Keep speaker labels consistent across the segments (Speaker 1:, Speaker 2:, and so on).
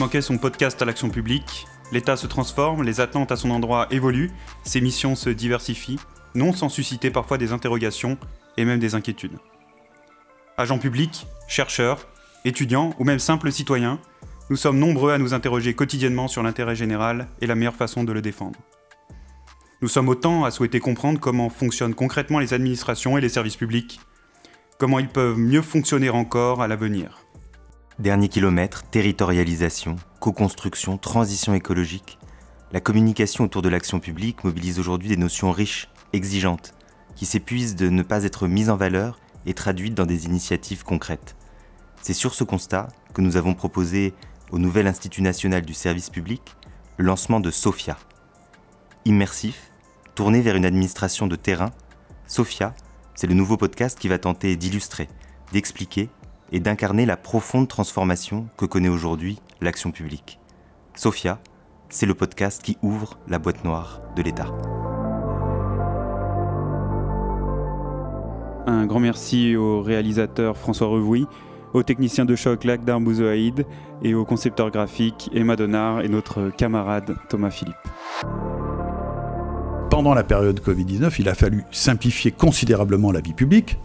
Speaker 1: manquait son podcast à l'action publique. L'État se transforme, les attentes à son endroit évoluent, ses missions se diversifient, non sans susciter parfois des interrogations et même des inquiétudes. Agents publics, chercheurs, étudiants ou même simples citoyens, nous sommes nombreux à nous interroger quotidiennement sur l'intérêt général et la meilleure façon de le défendre. Nous sommes autant à souhaiter comprendre comment fonctionnent concrètement les administrations et les services publics, comment ils peuvent mieux fonctionner encore à l'avenir.
Speaker 2: Dernier kilomètre, territorialisation, co-construction, transition écologique. La communication autour de l'action publique mobilise aujourd'hui des notions riches, exigeantes, qui s'épuisent de ne pas être mises en valeur et traduites dans des initiatives concrètes. C'est sur ce constat que nous avons proposé au nouvel Institut national du service public le lancement de SOFIA. Immersif, tourné vers une administration de terrain, SOFIA, c'est le nouveau podcast qui va tenter d'illustrer, d'expliquer et d'incarner la profonde transformation que connaît aujourd'hui l'action publique. SOFIA, c'est le podcast qui ouvre la boîte noire de l'État.
Speaker 1: Un grand merci au réalisateur François Revouy, au technicien de choc Lakhdar Bouzoaïd et au concepteur graphique Emma Donard et notre camarade Thomas Philippe.
Speaker 3: Pendant la période Covid-19, il a fallu simplifier considérablement la vie publique.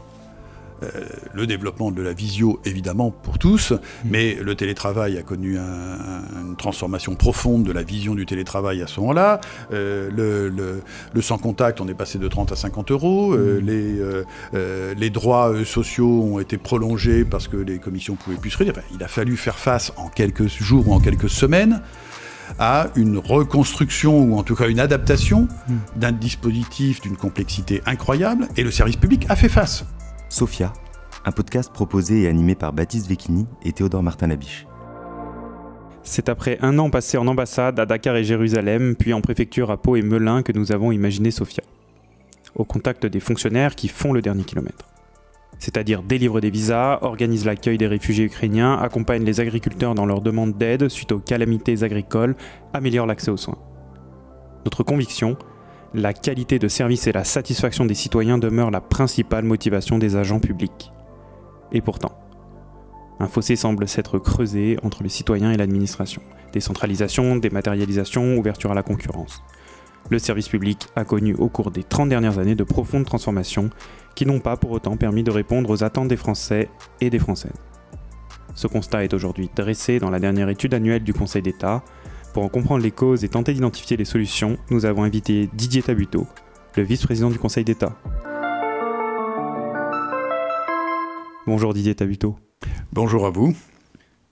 Speaker 3: Le développement de la visio, évidemment, pour tous, mais le télétravail a connu une transformation profonde de la vision du télétravail à ce moment-là. Le sans contact, on est passé de 30 à 50 euros. Les droits sociaux ont été prolongés parce que les commissions ne pouvaient plus se réunir. Enfin, il a fallu faire face en quelques jours ou en quelques semaines à une reconstruction ou en tout cas une adaptation d'un dispositif d'une complexité incroyable, et le service public a fait face.
Speaker 2: SOFIA, un podcast proposé et animé par Baptiste Vecchini et Théodore Martin-Labiche.
Speaker 1: C'est après un an passé en ambassade à Dakar et Jérusalem, puis en préfecture à Pau et Melun que nous avons imaginé SOFIA. Au contact des fonctionnaires qui font le dernier kilomètre. C'est-à-dire délivrent des visas, organisent l'accueil des réfugiés ukrainiens, accompagnent les agriculteurs dans leur demande d'aide suite aux calamités agricoles, améliorent l'accès aux soins. Notre conviction, la qualité de service et la satisfaction des citoyens demeurent la principale motivation des agents publics. Et pourtant, un fossé semble s'être creusé entre les citoyens et l'administration. Décentralisation, dématérialisation, ouverture à la concurrence. Le service public a connu au cours des 30 dernières années de profondes transformations qui n'ont pas pour autant permis de répondre aux attentes des Français et des Françaises. Ce constat est aujourd'hui dressé dans la dernière étude annuelle du Conseil d'État. Pour en comprendre les causes et tenter d'identifier les solutions, nous avons invité Didier Tabuteau, le vice-président du Conseil d'État. Bonjour Didier Tabuteau.
Speaker 3: Bonjour à vous.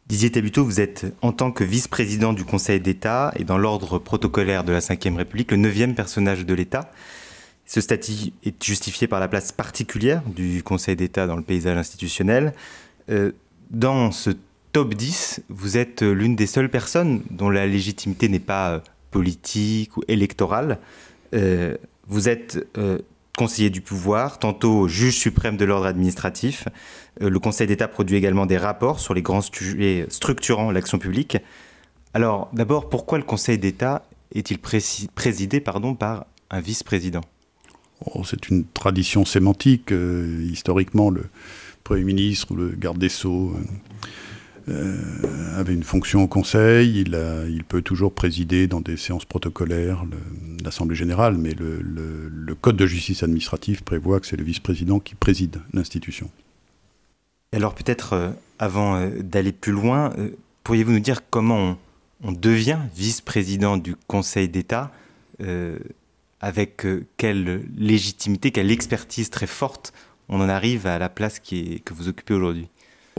Speaker 2: Didier Tabuteau, vous êtes, en tant que vice-président du Conseil d'État et dans l'ordre protocolaire de la Ve République, le 9e personnage de l'État. Ce statut est justifié par la place particulière du Conseil d'État dans le paysage institutionnel. Dans ce top 10, vous êtes l'une des seules personnes dont la légitimité n'est pas politique ou électorale. Vous êtes conseiller du pouvoir, tantôt juge suprême de l'ordre administratif. Le Conseil d'État produit également des rapports sur les grands sujets structurant l'action publique. Alors, d'abord, pourquoi le Conseil d'État est-il présidé par un vice-président ?
Speaker 3: C'est une tradition sémantique. Historiquement, le Premier ministre ou le garde des Sceaux avait une fonction au Conseil. Il peut toujours présider dans des séances protocolaires l'Assemblée générale, mais le Code de justice administrative prévoit que c'est le vice-président qui préside l'institution.
Speaker 2: Alors peut-être, avant d'aller plus loin, pourriez-vous nous dire comment on devient vice-président du Conseil d'État, avec quelle légitimité, quelle expertise très forte on en arrive à la place que vous occupez aujourd'hui ?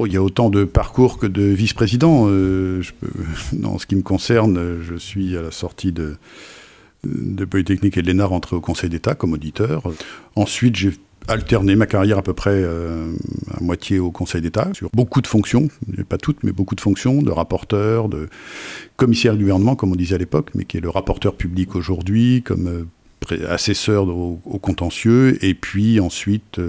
Speaker 3: Il y a autant de parcours que de vice-président. Dans ce qui me concerne, je suis à la sortie de Polytechnique et de l'ENA rentré au Conseil d'État comme auditeur. Ensuite, j'ai alterné ma carrière à peu près à moitié au Conseil d'État sur beaucoup de fonctions, pas toutes, mais beaucoup de fonctions, de rapporteur, de commissaire du gouvernement, comme on disait à l'époque, mais qui est le rapporteur public aujourd'hui, comme assesseur au contentieux, et puis ensuite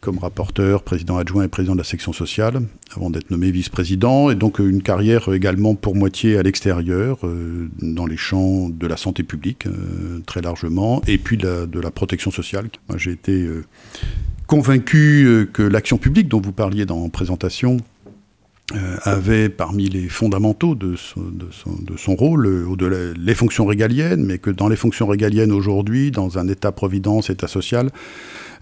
Speaker 3: comme rapporteur, président adjoint et président de la section sociale, avant d'être nommé vice-président, et donc une carrière également pour moitié à l'extérieur, dans les champs de la santé publique, très largement, et puis de la protection sociale. Moi, j'ai été convaincu que l'action publique dont vous parliez dans la présentation avait parmi les fondamentaux de son rôle les fonctions régaliennes, mais que dans les fonctions régaliennes aujourd'hui, dans un État-providence, État social,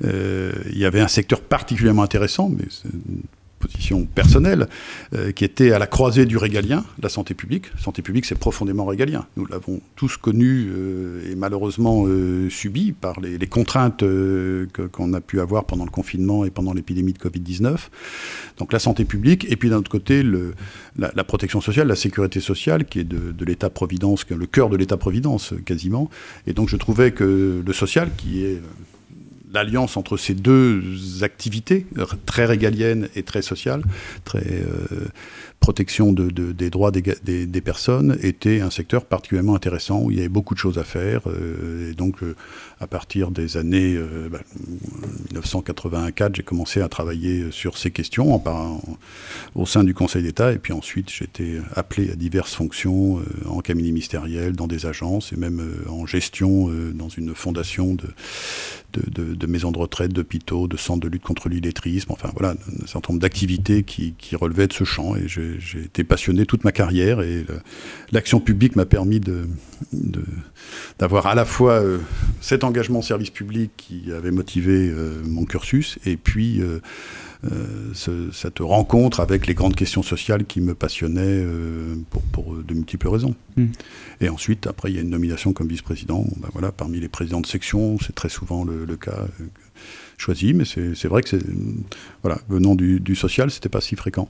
Speaker 3: il y avait un secteur particulièrement intéressant, mais c'est une position personnelle, qui était à la croisée du régalien, la santé publique. La santé publique, c'est profondément régalien. Nous l'avons tous connu et malheureusement subi par les contraintes qu'on a pu avoir pendant le confinement et pendant l'épidémie de Covid-19. Donc la santé publique, et puis d'un autre côté, la protection sociale, la sécurité sociale, qui est de l'État-providence, le cœur de l'État-providence quasiment. Et donc je trouvais que le social, qui est l'alliance entre ces deux activités, très régaliennes et très sociales, très protection des droits des personnes, était un secteur particulièrement intéressant, où il y avait beaucoup de choses à faire. Et donc, à partir des années 1984, j'ai commencé à travailler sur ces questions au sein du Conseil d'État. Et puis ensuite, j'ai été appelé à diverses fonctions en cabinet ministériel, dans des agences, et même en gestion dans une fondation de maisons de retraite, d'hôpitaux, de centres de lutte contre l'illettrisme, enfin voilà, un certain nombre d'activités qui relevaient de ce champ, et j'ai été passionné toute ma carrière, et l'action publique m'a permis d'avoir à la fois cet engagement au service public qui avait motivé mon cursus, et puis cette rencontre avec les grandes questions sociales qui me passionnaient pour de multiples raisons. Et ensuite, après, il y a une nomination comme vice-président. Ben voilà, parmi les présidents de section, c'est très souvent le cas choisi, mais c'est vrai que voilà, venant du social, c'était pas si fréquent.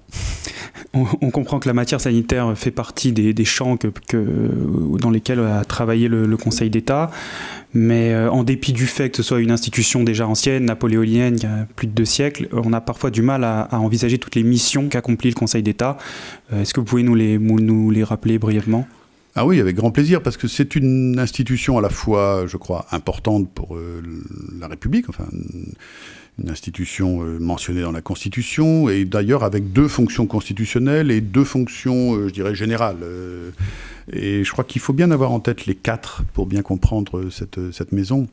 Speaker 1: On comprend que la matière sanitaire fait partie des champs dans lesquels a travaillé le Conseil d'État, mais en dépit du fait que ce soit une institution déjà ancienne, napoléonienne, qui a plus de 2 siècles, on a parfois du mal à envisager toutes les missions qu'accomplit le Conseil d'État. Est-ce que vous pouvez nous les rappeler brièvement ?
Speaker 3: Ah oui, avec grand plaisir, parce que c'est une institution à la fois, je crois, importante pour la République, enfin une institution mentionnée dans la Constitution, et d'ailleurs avec 2 fonctions constitutionnelles et 2 fonctions, je dirais, générales. Et je crois qu'il faut bien avoir en tête les 4 pour bien comprendre cette maison.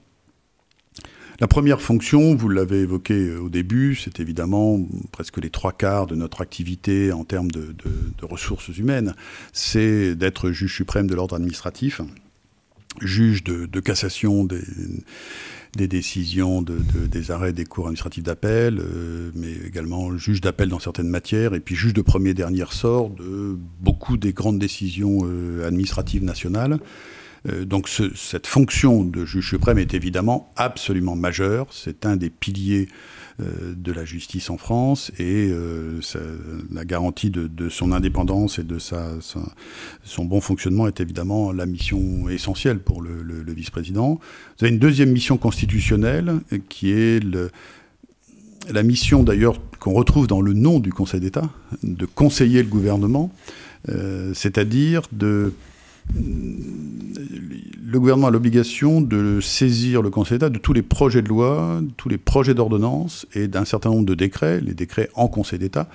Speaker 3: La première fonction, vous l'avez évoqué au début, c'est évidemment presque les 3/4 de notre activité en termes de ressources humaines. C'est d'être juge suprême de l'ordre administratif, juge de cassation des décisions, des arrêts des cours administratifs d'appel, mais également juge d'appel dans certaines matières, et puis juge de premier et dernier ressort de beaucoup des grandes décisions administratives nationales. Donc cette fonction de juge suprême est évidemment absolument majeure. C'est un des piliers de la justice en France, et la garantie de son indépendance et de son bon fonctionnement est évidemment la mission essentielle pour le vice-président. Vous avez une deuxième mission constitutionnelle qui est la mission d'ailleurs qu'on retrouve dans le nom du Conseil d'État, de conseiller le gouvernement, c'est-à-dire le gouvernement a l'obligation de saisir le Conseil d'État de tous les projets de loi, tous les projets d'ordonnance et d'un certain nombre de décrets, les décrets en Conseil d'État,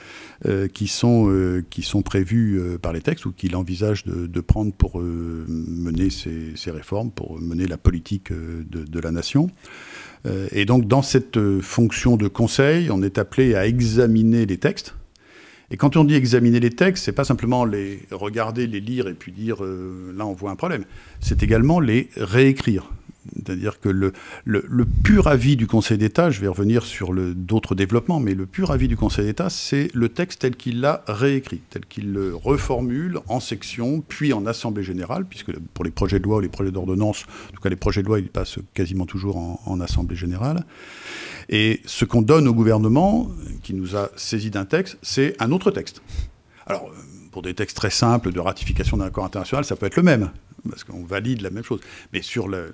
Speaker 3: qui sont prévus par les textes ou qu'il envisage de prendre pour mener ces réformes, pour mener la politique de la nation. Et donc dans cette fonction de conseil, on est appelé à examiner les textes. Et quand on dit examiner les textes, c'est pas simplement les regarder, les lire et puis dire là on voit un problème. C'est également les réécrire. C'est-à-dire que le pur avis du Conseil d'État, je vais revenir sur d'autres développements, mais le pur avis du Conseil d'État, c'est le texte tel qu'il l'a réécrit, tel qu'il le reformule en section, puis en assemblée générale, puisque pour les projets de loi ou les projets d'ordonnance, en tout cas les projets de loi, ils passent quasiment toujours en assemblée générale. Et ce qu'on donne au gouvernement, qui nous a saisi d'un texte, c'est un autre texte. Alors, pour des textes très simples de ratification d'un accord international, ça peut être le même, parce qu'on valide la même chose. Mais sur la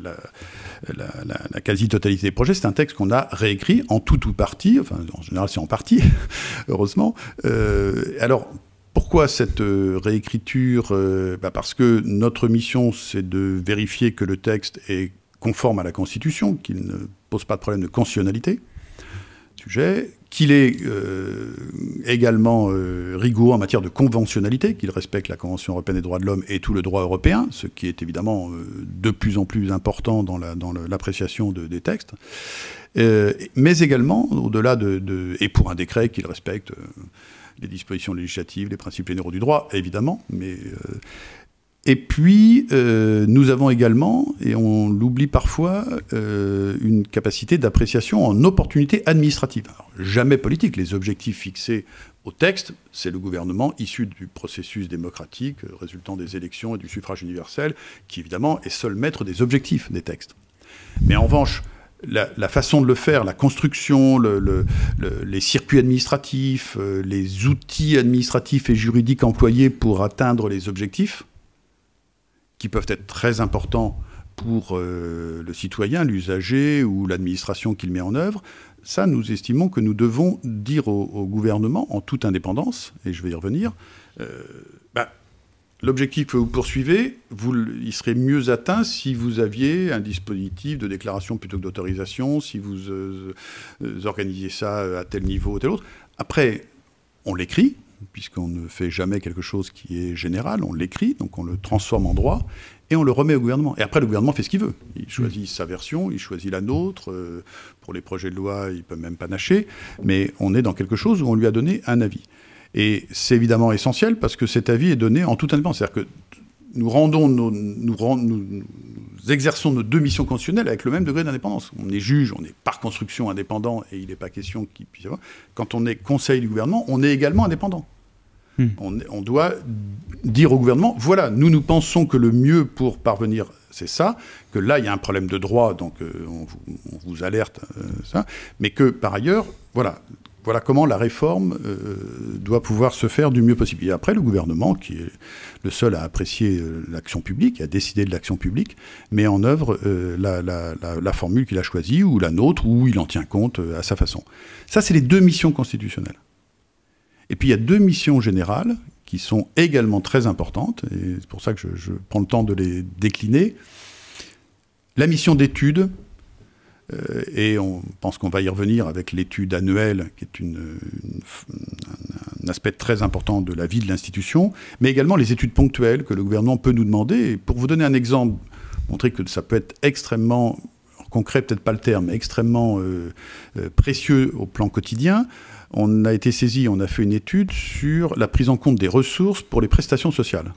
Speaker 3: quasi-totalité des projets, c'est un texte qu'on a réécrit en tout ou partie, enfin en général c'est en partie, heureusement. Alors, pourquoi cette réécriture ? Parce que notre mission, c'est de vérifier que le texte est conforme à la Constitution, qu'il ne pose pas de problème de constitutionnalité, qu'il est également rigoureux en matière de conventionnalité, qu'il respecte la Convention européenne des droits de l'homme et tout le droit européen, ce qui est évidemment de plus en plus important dans l'appréciation des textes, mais également, au-delà et pour un décret qu'il respecte les dispositions législatives, les principes généraux du droit, évidemment, mais... Et puis, nous avons également, et on l'oublie parfois, une capacité d'appréciation en opportunité administrative. Alors, jamais politique. Les objectifs fixés au texte, c'est le gouvernement issu du processus démocratique résultant des élections et du suffrage universel, qui évidemment est seul maître des objectifs des textes. Mais en revanche, la façon de le faire, la construction, les circuits administratifs, les outils administratifs et juridiques employés pour atteindre les objectifs, qui peuvent être très importants pour le citoyen, l'usager ou l'administration qu'il met en œuvre, ça, nous estimons que nous devons dire au gouvernement, en toute indépendance, et je vais y revenir, l'objectif que vous poursuivez, il serait mieux atteint si vous aviez un dispositif de déclaration plutôt que d'autorisation, si vous organisiez ça à tel niveau ou tel autre. Après, on l'écrit, puisqu'on ne fait jamais quelque chose qui est général, on l'écrit, donc on le transforme en droit, et on le remet au gouvernement. Et après, le gouvernement fait ce qu'il veut. Il choisit sa version, il choisit la nôtre. Pour les projets de loi, il ne peut même pas nacher. Mais on est dans quelque chose où on lui a donné un avis. Et c'est évidemment essentiel, parce que cet avis est donné en toute indépendance. C'est-à-dire que nous exerçons nos deux missions constitutionnelles avec le même degré d'indépendance. On est juge, on est par construction indépendant, et il n'est pas question qu'il puisse y avoir. Quand on est conseil du gouvernement, on est également indépendant. On doit dire au gouvernement, voilà, nous pensons que le mieux pour parvenir, c'est ça, que là, il y a un problème de droit, donc on vous alerte, ça, mais que par ailleurs, voilà comment la réforme doit pouvoir se faire du mieux possible. Et après, le gouvernement, qui est le seul à apprécier l'action publique, à décider de l'action publique, met en œuvre la formule qu'il a choisie, ou la nôtre, ou il en tient compte à sa façon. Ça, c'est les deux missions constitutionnelles. Et puis il y a deux missions générales qui sont également très importantes, et c'est pour ça que je prends le temps de les décliner. La mission d'étude, et on pense qu'on va y revenir avec l'étude annuelle, qui est un aspect très important de la vie de l'institution, mais également les études ponctuelles que le gouvernement peut nous demander. Et pour vous donner un exemple, montrer que ça peut être extrêmement concret, peut-être pas le terme, mais extrêmement précieux au plan quotidien, on a été saisi, on a fait une étude sur la prise en compte des ressources pour les prestations sociales.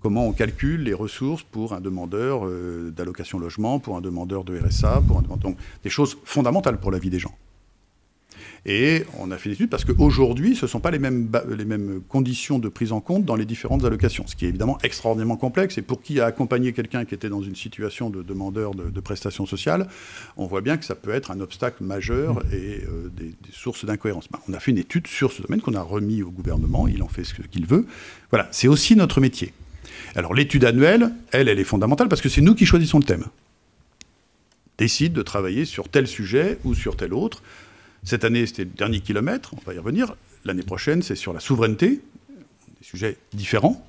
Speaker 3: Comment on calcule les ressources pour un demandeur d'allocation logement, pour un demandeur de RSA, donc des choses fondamentales pour la vie des gens. Et on a fait une étude parce qu'aujourd'hui, ce ne sont pas les mêmes conditions de prise en compte dans les différentes allocations, ce qui est évidemment extraordinairement complexe. Et pour qui a accompagné quelqu'un qui était dans une situation de demandeur de prestations sociales, on voit bien que ça peut être un obstacle majeur et des sources d'incohérence. On a fait une étude sur ce domaine qu'on a remis au gouvernement, il en fait ce qu'il veut. Voilà, c'est aussi notre métier. Alors l'étude annuelle, elle est fondamentale parce que c'est nous qui choisissons le thème. Décide de travailler sur tel sujet ou sur tel autre. Cette année, c'était le dernier kilomètre, on va y revenir. L'année prochaine, c'est sur la souveraineté, des sujets différents,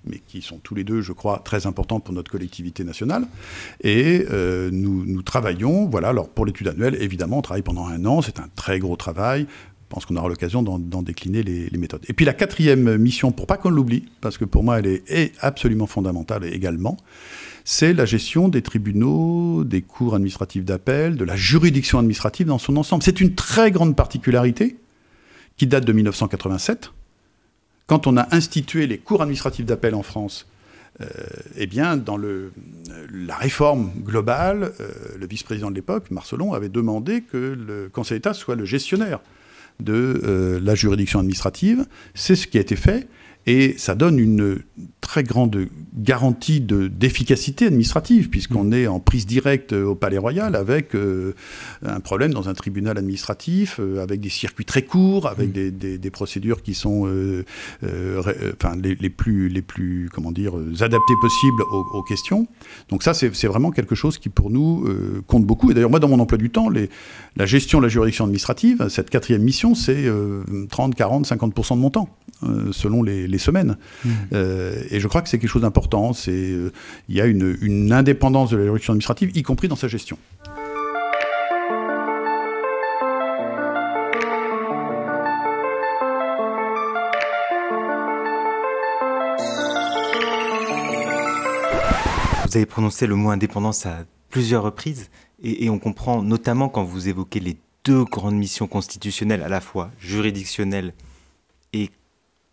Speaker 3: mais qui sont tous les deux, je crois, très importants pour notre collectivité nationale. Et nous travaillons, voilà, alors pour l'étude annuelle, évidemment, on travaille pendant 1 an, c'est un très gros travail. Je pense qu'on aura l'occasion d'en décliner les méthodes. Et puis la quatrième mission, pour pas qu'on l'oublie, parce que pour moi, elle est absolument fondamentale également, c'est la gestion des tribunaux, des cours administratifs d'appel, de la juridiction administrative dans son ensemble. C'est une très grande particularité qui date de 1987. Quand on a institué les cours administratifs d'appel en France, eh bien, dans la réforme globale, le vice-président de l'époque, Marcellon, avait demandé que le Conseil d'État soit le gestionnaire de la juridiction administrative. C'est ce qui a été fait. Et ça donne une très grande garantie d'efficacité administrative, puisqu'on est en prise directe au Palais Royal avec un problème dans un tribunal administratif, avec des circuits très courts, avec des procédures qui sont les plus comment dire, adaptées possibles aux questions. Donc ça, c'est vraiment quelque chose qui, pour nous, compte beaucoup. Et d'ailleurs, moi, dans mon emploi du temps, la gestion de la juridiction administrative, cette quatrième mission, c'est 30, 40, 50% de mon temps, selon les semaines. Et je crois que c'est quelque chose d'important. Il y a une indépendance de la juridiction administrative, y compris dans sa gestion.
Speaker 2: Vous avez prononcé le mot indépendance à plusieurs reprises, et on comprend notamment quand vous évoquez les deux grandes missions constitutionnelles, à la fois juridictionnelles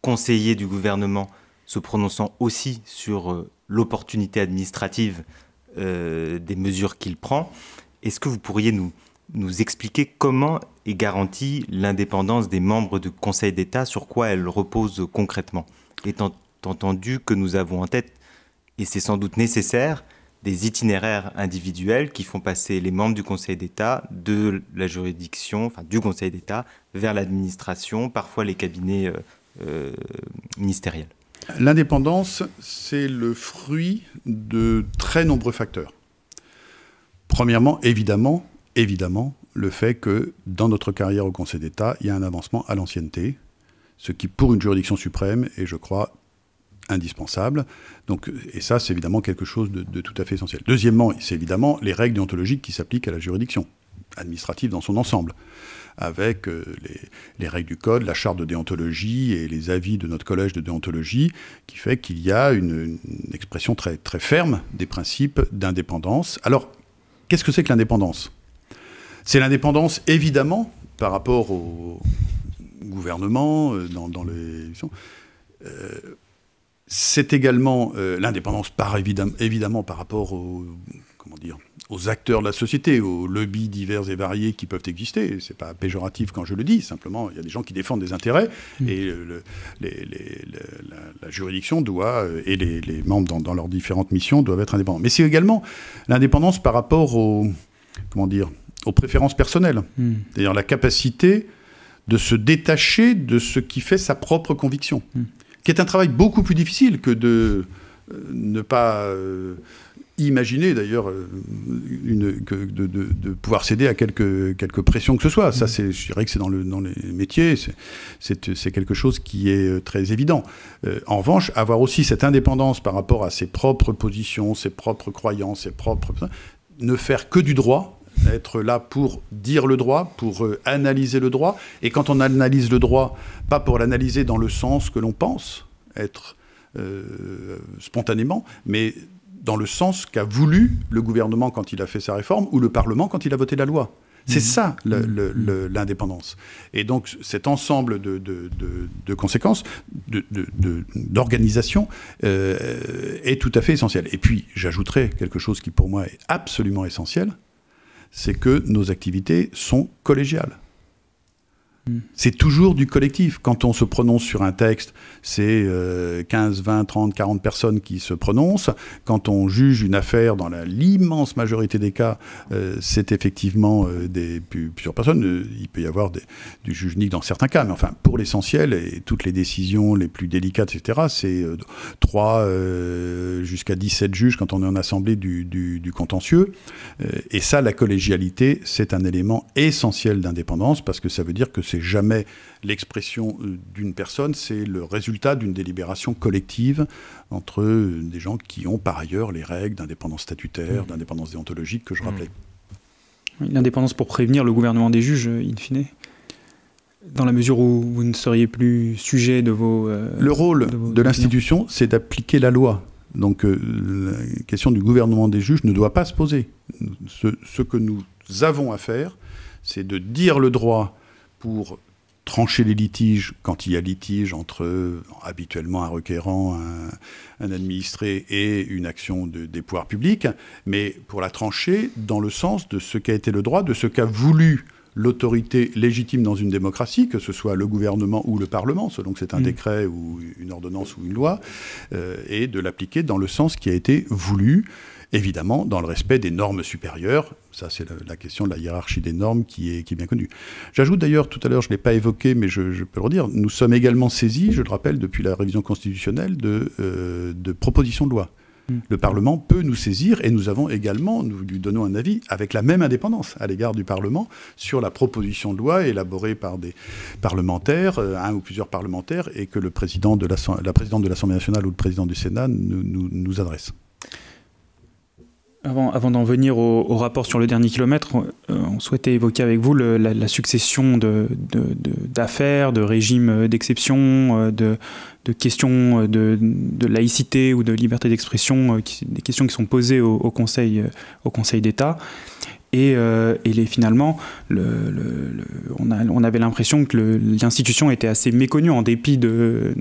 Speaker 2: conseiller du gouvernement se prononçant aussi sur l'opportunité administrative des mesures qu'il prend. Est-ce que vous pourriez nous expliquer comment est garantie l'indépendance des membres du Conseil d'État, sur quoi elle repose concrètement, étant entendu que nous avons en tête, et c'est sans doute nécessaire, des itinéraires individuels qui font passer les membres du Conseil d'État de la juridiction, enfin du Conseil d'État, vers l'administration, parfois les cabinets ministériels.
Speaker 3: L'indépendance, c'est le fruit de très nombreux facteurs. Premièrement, évidemment, le fait que dans notre carrière au Conseil d'État, il y a un avancement à l'ancienneté, ce qui pour une juridiction suprême est, je crois, indispensable. Donc, et ça, c'est évidemment quelque chose de tout à fait essentiel. Deuxièmement, c'est évidemment les règles déontologiques qui s'appliquent à la juridiction administrative dans son ensemble, avec les règles du code, la charte de déontologie et les avis de notre collège de déontologie, qui fait qu'il y a une expression très, très ferme des principes d'indépendance. Alors, qu'est-ce que c'est que l'indépendance ? C'est l'indépendance, évidemment, par rapport au gouvernement, dans les... c'est également l'indépendance, évidemment, par rapport aux acteurs de la société, aux lobbies divers et variés qui peuvent exister. C'est pas péjoratif quand je le dis, simplement, il y a des gens qui défendent des intérêts, et la juridiction doit, et les membres dans leurs différentes missions doivent être indépendants. Mais c'est également l'indépendance par rapport aux préférences personnelles. C'est-à-dire la capacité de se détacher de ce qui fait sa propre conviction, qui est un travail beaucoup plus difficile que de ne pas imaginer, d'ailleurs, de pouvoir céder à quelques pressions que ce soit. Ça, je dirais que c'est dans les métiers, c'est quelque chose qui est très évident. En revanche, avoir aussi cette indépendance par rapport à ses propres positions, ses propres croyances, ne faire que du droit, être là pour dire le droit, pour analyser le droit. Et quand on analyse le droit, pas pour l'analyser dans le sens que l'on pense être spontanément, mais dans le sens qu'a voulu le gouvernement quand il a fait sa réforme ou le Parlement quand il a voté la loi. C'est ça l'indépendance. Et donc cet ensemble de conséquences, d'organisation, est tout à fait essentiel. Et puis j'ajouterais quelque chose qui pour moi est absolument essentiel, c'est que nos activités sont collégiales. C'est toujours du collectif. Quand on se prononce sur un texte, c'est 15, 20, 30, 40 personnes qui se prononcent. Quand on juge une affaire, dans l'immense majorité des cas, c'est effectivement plusieurs personnes. Il peut y avoir du juge unique dans certains cas, mais enfin, pour l'essentiel, et toutes les décisions les plus délicates, etc., c'est 3 jusqu'à 17 juges quand on est en assemblée du contentieux. Et ça, la collégialité, c'est un élément essentiel d'indépendance, parce que ça veut dire que c'est jamais l'expression d'une personne, c'est le résultat d'une délibération collective entre des gens qui ont par ailleurs les règles d'indépendance statutaire, d'indépendance déontologique que je rappelais.
Speaker 1: L'indépendance pour prévenir le gouvernement des juges, in fine, dans la mesure où vous ne seriez plus sujet de vos...
Speaker 3: le rôle de l'institution, c'est d'appliquer la loi. Donc la question du gouvernement des juges ne doit pas se poser. Ce que nous avons à faire, c'est de dire le droit pour trancher les litiges quand il y a litige entre habituellement un requérant, un administré et une action des pouvoirs publics, mais pour la trancher dans le sens de ce qu'a été le droit, de ce qu'a voulu l'autorité légitime dans une démocratie, que ce soit le gouvernement ou le Parlement, selon que c'est un décret ou une ordonnance ou une loi, et de l'appliquer dans le sens qui a été voulu, évidemment dans le respect des normes supérieures. Ça, c'est la question de la hiérarchie des normes qui est bien connue. J'ajoute d'ailleurs, tout à l'heure, je ne l'ai pas évoqué, mais je peux le redire, nous sommes également saisis, je le rappelle, depuis la révision constitutionnelle, de propositions de loi. Le Parlement peut nous saisir, et nous lui donnons un avis avec la même indépendance à l'égard du Parlement sur la proposition de loi élaborée par des parlementaires, un ou plusieurs parlementaires, et que la présidente de l'Assemblée nationale ou le président du Sénat nous adresse.
Speaker 1: Avant d'en venir au rapport sur le dernier kilomètre, on souhaitait évoquer avec vous la succession d'affaires, de régimes d'exception, de questions de laïcité ou de liberté d'expression, des questions qui sont posées au Conseil d'État. Et finalement, on avait l'impression que l'institution était assez méconnue en dépit de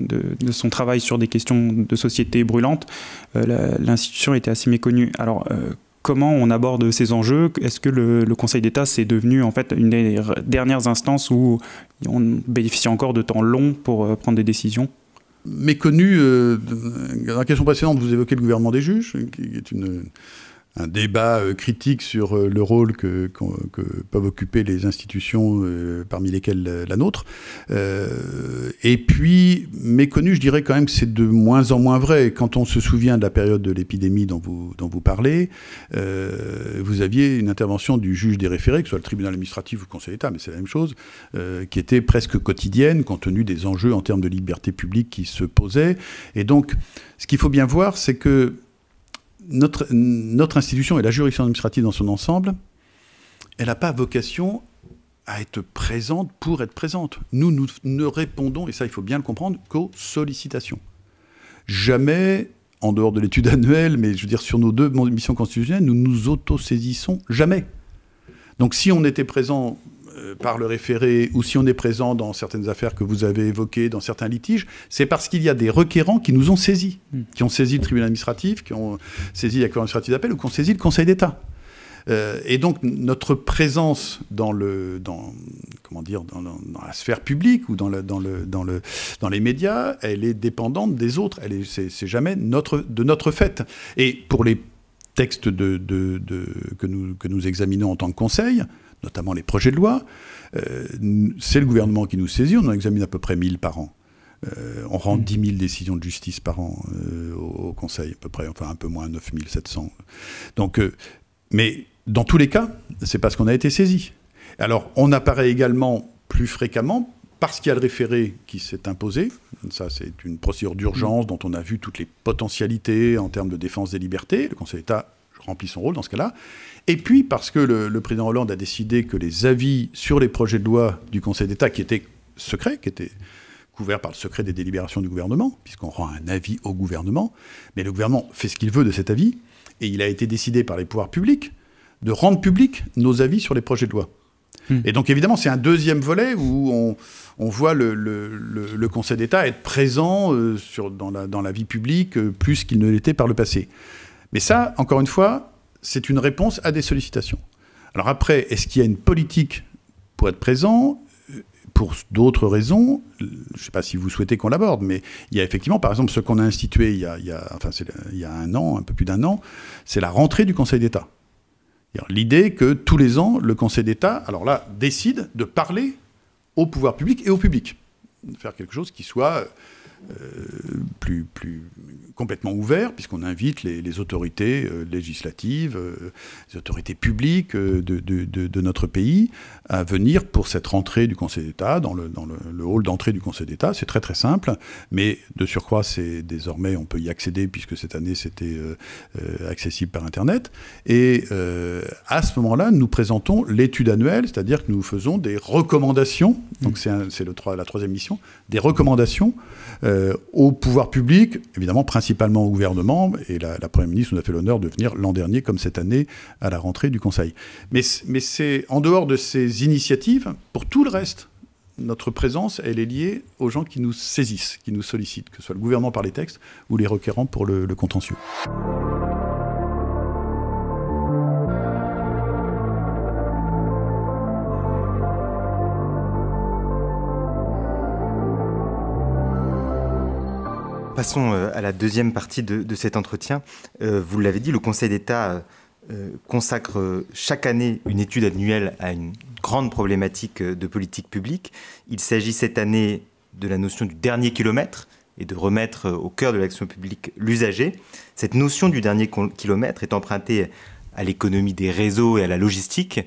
Speaker 1: son travail sur des questions de société brûlantes. L'institution était assez méconnue. Alors, comment on aborde ces enjeux? Est-ce que le Conseil d'État, c'est devenu en fait une des dernières instances où on bénéficie encore de temps long pour prendre des décisions?
Speaker 3: Méconnu, dans la question précédente, vous évoquez le gouvernement des juges, qui est un débat critique sur le rôle que peuvent occuper les institutions, parmi lesquelles la nôtre. Et puis, méconnu, je dirais quand même que c'est de moins en moins vrai. Quand on se souvient de la période de l'épidémie dont vous parlez, vous aviez une intervention du juge des référés, que ce soit le tribunal administratif ou le Conseil d'État, mais c'est la même chose, qui était presque quotidienne, compte tenu des enjeux en termes de liberté publique qui se posaient. Et donc, ce qu'il faut bien voir, c'est que notre institution et la juridiction administrative dans son ensemble, elle n'a pas vocation à être présente pour être présente. Nous ne répondons, et ça il faut bien le comprendre, qu'aux sollicitations. Jamais, en dehors de l'étude annuelle, mais je veux dire sur nos 2 missions constitutionnelles, nous nous autosaisissons jamais. Donc si on était présent par le référé, ou si on est présent dans certaines affaires que vous avez évoquées, dans certains litiges, c'est parce qu'il y a des requérants qui nous ont saisis, qui ont saisi le tribunal administratif, qui ont saisi la cour administrative d'appel, ou qui ont saisi le Conseil d'État. Et donc notre présence dans la sphère publique ou dans les médias, elle est dépendante des autres. C'est jamais de notre fait. Et pour les textes que nous examinons en tant que Conseil, notamment les projets de loi, c'est le gouvernement qui nous saisit. On en examine à peu près 1000 par an. On rend 10 000 décisions de justice par an au Conseil, à peu près, enfin un peu moins, 9 700. Donc, mais dans tous les cas, c'est parce qu'on a été saisi. Alors, on apparaît également plus fréquemment parce qu'il y a le référé qui s'est imposé. Ça, c'est une procédure d'urgence dont on a vu toutes les potentialités en termes de défense des libertés. Le Conseil d'État remplit son rôle dans ce cas-là. Et puis, parce que le président Hollande a décidé que les avis sur les projets de loi du Conseil d'État, qui étaient secrets, qui étaient couverts par le secret des délibérations du gouvernement, puisqu'on rend un avis au gouvernement, mais le gouvernement fait ce qu'il veut de cet avis, et il a été décidé par les pouvoirs publics de rendre publics nos avis sur les projets de loi. Et donc, évidemment, c'est un deuxième volet où on voit le Conseil d'État être présent dans la vie publique plus qu'il ne l'était par le passé. Mais ça, encore une fois, c'est une réponse à des sollicitations. Alors après, est-ce qu'il y a une politique pour être présent? Pour d'autres raisons, je ne sais pas si vous souhaitez qu'on l'aborde, mais il y a effectivement, par exemple, ce qu'on a institué il y a un an, un peu plus d'1 an, c'est la rentrée du Conseil d'État. L'idée que tous les ans, le Conseil d'État, alors là, décide de parler au pouvoir public et au public. De faire quelque chose qui soit plus complètement ouvert, puisqu'on invite les autorités législatives, les autorités publiques de notre pays à venir pour cette rentrée du Conseil d'État, dans le hall d'entrée du Conseil d'État. C'est très très simple, mais de surcroît, désormais, on peut y accéder, puisque cette année, c'était accessible par Internet. Et à ce moment-là, nous présentons l'étude annuelle, c'est-à-dire que nous faisons des recommandations, donc c'est la 3e mission, des recommandations au pouvoir public, évidemment principalement au gouvernement, et la Première ministre nous a fait l'honneur de venir l'an dernier, comme cette année, à la rentrée du Conseil. Mais c'est en dehors de ces initiatives, pour tout le reste, notre présence, elle est liée aux gens qui nous saisissent, qui nous sollicitent, que ce soit le gouvernement par les textes ou les requérants pour le contentieux.
Speaker 2: Passons à la deuxième partie de cet entretien. Vous l'avez dit, le Conseil d'État consacre chaque année une étude annuelle à une grande problématique de politique publique. Il s'agit cette année de la notion du dernier kilomètre et de remettre au cœur de l'action publique l'usager. Cette notion du dernier kilomètre est empruntée à l'économie des réseaux et à la logistique.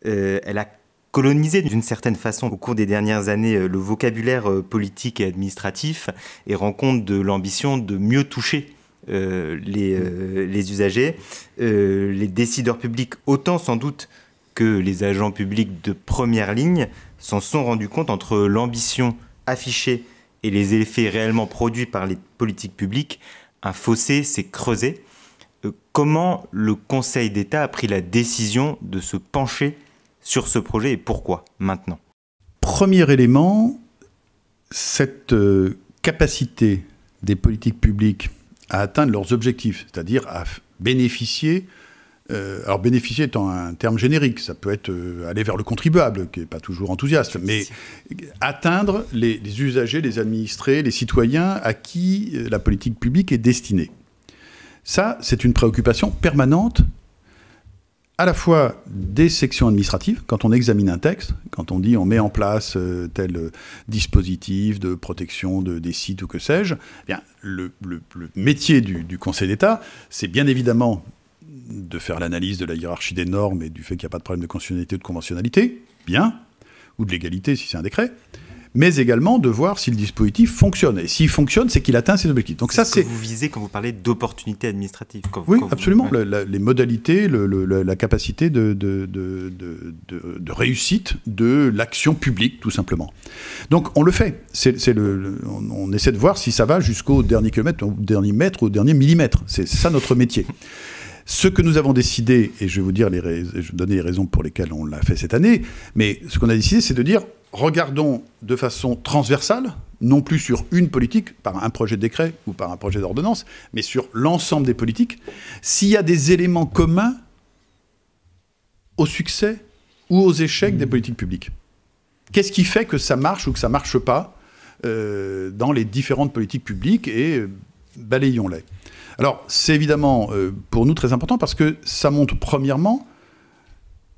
Speaker 2: Elle a colonisé d'une certaine façon au cours des dernières années le vocabulaire politique et administratif et rend compte de l'ambition de mieux toucher les usagers, les décideurs publics, autant sans doute que les agents publics de première ligne, s'en sont rendus compte. Entre l'ambition affichée et les effets réellement produits par les politiques publiques, un fossé s'est creusé. comment le Conseil d'État a pris la décision de se pencher sur ce projet et pourquoi maintenant?
Speaker 3: Premier élément, cette capacité des politiques publiques à atteindre leurs objectifs, c'est-à-dire à bénéficier. Alors bénéficier étant un terme générique, ça peut être aller vers le contribuable, qui n'est pas toujours enthousiaste, mais atteindre les usagers, les administrés, les citoyens à qui la politique publique est destinée. Ça, c'est une préoccupation permanente, à la fois des sections administratives, quand on examine un texte, quand on dit on met en place tel dispositif de protection des sites ou que sais-je, eh bien, le métier du Conseil d'État, c'est bien évidemment de faire l'analyse de la hiérarchie des normes et du fait qu'il n'y a pas de problème de constitutionnalité ou de conventionnalité, bien, ou de légalité si c'est un décret, mais également de voir si le dispositif fonctionne. Et s'il fonctionne, c'est qu'il atteint ses objectifs. Donc ça, c'est
Speaker 2: ce que vous visez quand vous parlez d'opportunités administratives.
Speaker 3: Oui, absolument. Les modalités, la capacité de réussite de l'action publique, tout simplement. Donc on le fait. On essaie de voir si ça va jusqu'au dernier kilomètre, au dernier mètre, au dernier millimètre. C'est ça notre métier. Ce que nous avons décidé, et je vais vous dire je vais donner les raisons pour lesquelles on l'a fait cette année, mais ce qu'on a décidé, c'est de dire, regardons de façon transversale, non plus sur une politique, par un projet de décret ou par un projet d'ordonnance, mais sur l'ensemble des politiques, s'il y a des éléments communs au succès ou aux échecs des politiques publiques. Qu'est-ce qui fait que ça marche ou que ça ne marche pas dans les différentes politiques publiques, et balayons-les. Alors, c'est évidemment pour nous très important parce que ça montre premièrement,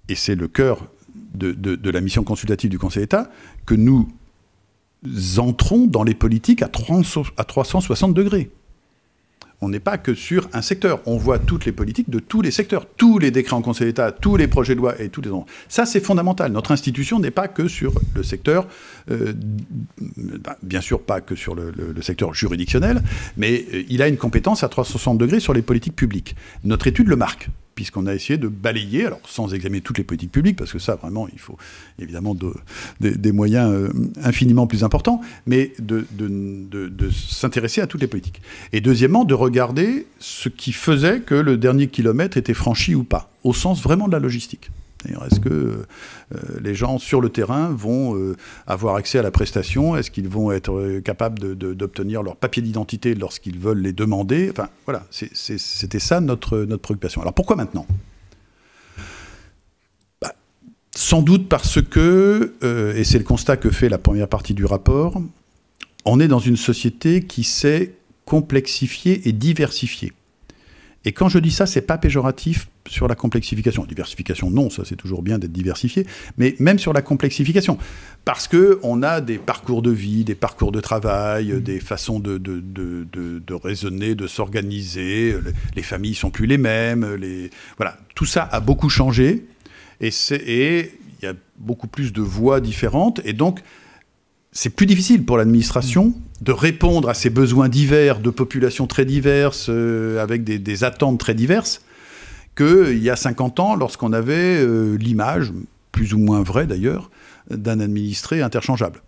Speaker 3: et c'est le cœur de la mission consultative du Conseil d'État, que nous entrons dans les politiques à 360 degrés. On n'est pas que sur un secteur. On voit toutes les politiques de tous les secteurs, tous les décrets en Conseil d'État, tous les projets de loi et tous les... Ça, c'est fondamental. Notre institution n'est pas que sur le secteur, bien sûr pas que sur le secteur juridictionnel, mais il a une compétence à 360 degrés sur les politiques publiques. Notre étude le marque, puisqu'on a essayé de balayer, alors sans examiner toutes les politiques publiques, parce que ça, vraiment, il faut évidemment des moyens infiniment plus importants, mais de s'intéresser à toutes les politiques. Et deuxièmement, de regarder ce qui faisait que le dernier kilomètre était franchi ou pas, au sens vraiment de la logistique. Est-ce que les gens sur le terrain vont avoir accès à la prestation? Est-ce qu'ils vont être capables d'obtenir leur papier d'identité lorsqu'ils veulent les demander? Enfin, voilà, c'était ça notre préoccupation. Alors pourquoi maintenant? Sans doute parce que, et c'est le constat que fait la première partie du rapport, on est dans une société qui s'est complexifiée et diversifiée. Et quand je dis ça, c'est pas péjoratif sur la complexification. Diversification, non, ça c'est toujours bien d'être diversifié, mais même sur la complexification. Parce qu'on a des parcours de vie, des parcours de travail, des façons de raisonner, de s'organiser, les familles sont plus les mêmes, voilà, tout ça a beaucoup changé, et il y a beaucoup plus de voies différentes, et donc c'est plus difficile pour l'administration de répondre à ces besoins divers, de populations très diverses, avec des attentes très diverses, qu'il y a 50 ans, lorsqu'on avait l'image, plus ou moins vraie d'ailleurs, d'un administré interchangeable,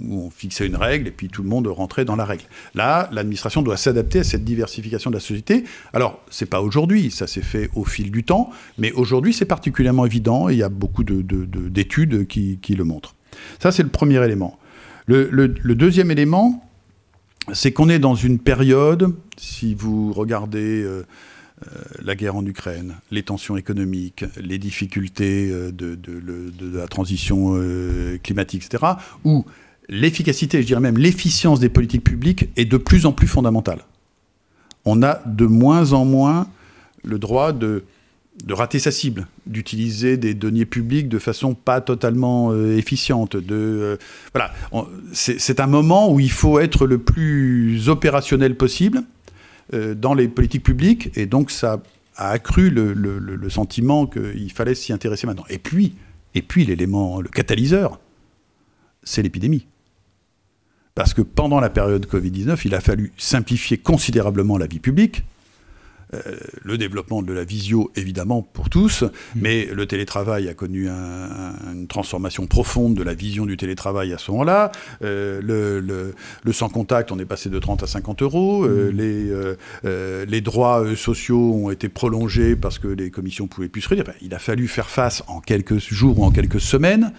Speaker 3: où on fixait une règle et puis tout le monde rentrait dans la règle. Là, l'administration doit s'adapter à cette diversification de la société. Alors, c'est pas aujourd'hui, ça s'est fait au fil du temps, mais aujourd'hui, c'est particulièrement évident et il y a beaucoup d'études qui le montrent. Ça, c'est le premier élément. Le deuxième élément, c'est qu'on est dans une période, si vous regardez la guerre en Ukraine, les tensions économiques, les difficultés de la transition climatique, etc., où l'efficacité, je dirais même l'efficience des politiques publiques est de plus en plus fondamentale. On a de moins en moins le droit de rater sa cible, d'utiliser des deniers publics de façon pas totalement efficiente. Voilà. C'est un moment où il faut être le plus opérationnel possible dans les politiques publiques, et donc ça a accru le sentiment qu'il fallait s'y intéresser maintenant. Et puis l'élément, le catalyseur, c'est l'épidémie. Parce que pendant la période Covid-19, il a fallu simplifier considérablement la vie publique, Le développement de la visio, évidemment, pour tous, mais le télétravail a connu une transformation profonde de la vision du télétravail à ce moment-là. Le sans contact, on est passé de 30 à 50 euros. Les droits sociaux ont été prolongés parce que les commissions ne pouvaient plus se réunir. Il a fallu faire face en quelques jours ou en quelques semaines